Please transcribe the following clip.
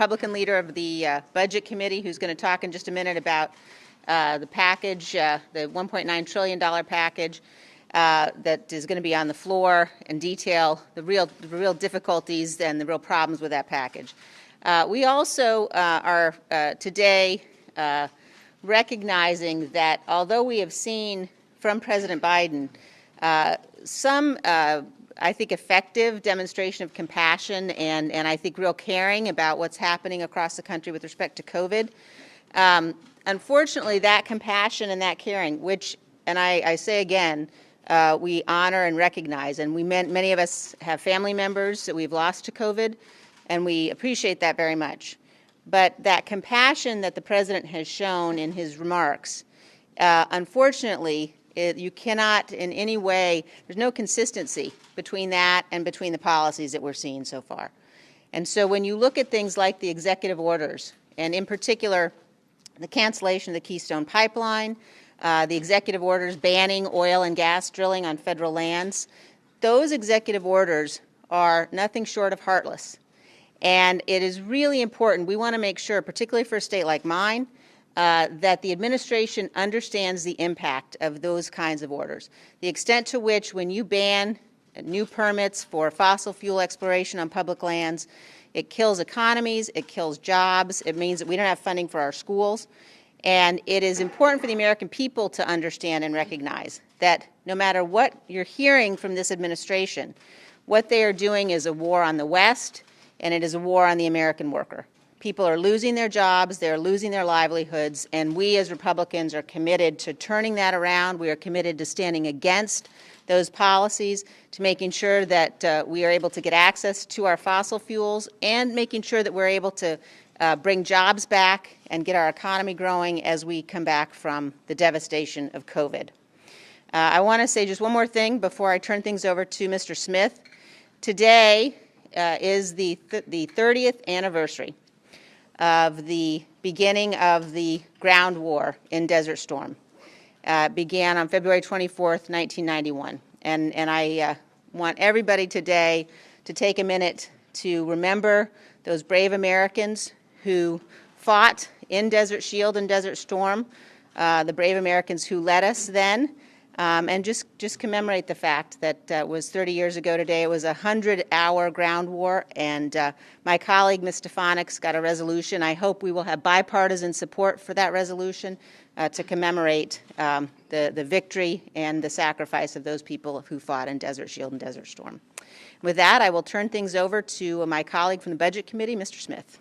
Republican leader of the Budget Committee, who's going to talk in just a minute about the package, the $1.9 trillion package that is going to be on the floor, and detail the real difficulties and the real problems with that package. We also are today recognizing that although we have seen from President Biden some I think effective demonstration of compassion and I think real caring about what's happening across the country with respect to COVID. Unfortunately, that compassion and that caring, which, and I say again, we honor and recognize, and many of us have family members that we've lost to COVID, and we appreciate that very much. But that compassion that the President has shown in his remarks, unfortunately, you cannot in any way, there's no consistency between that and between the policies that we're seeing so far. And so when you look at things like the executive orders, and in particular the cancellation of the Keystone Pipeline, the executive orders banning oil and gas drilling on federal lands, those executive orders are nothing short of heartless. And it is really important, we want to make sure, particularly for a state like mine, that the administration understands the impact of those kinds of orders. The extent to which when you ban new permits for fossil fuel exploration on public lands, it kills economies, it kills jobs, it means that we don't have funding for our schools. And it is important for the American people to understand and recognize that no matter what you're hearing from this administration, what they are doing is a war on the West, and it is a war on the American worker. People are losing their jobs, they're losing their livelihoods, and we as Republicans are committed to turning that around. We are committed to standing against those policies, to making sure that we are able to get access to our fossil fuels, and making sure that we're able to bring jobs back and get our economy growing as we come back from the devastation of COVID. I want to say just one more thing before I turn things over to Mr. Smith. Today is the 30th anniversary of the beginning of the ground war in Desert Storm. Began on February 24th, 1991. And I want everybody today to take a minute to remember those brave Americans who fought in Desert Shield and Desert Storm, the brave Americans who led us then, and just commemorate the fact that it was 30 years ago today. It was a 100-hour ground war, and my colleague, Ms. Stefanik's, got a resolution. I hope we will have bipartisan support for that resolution to commemorate the victory and the sacrifice of those people who fought in Desert Shield and Desert Storm. With that, I will turn things over to my colleague from the Budget Committee, Mr. Smith.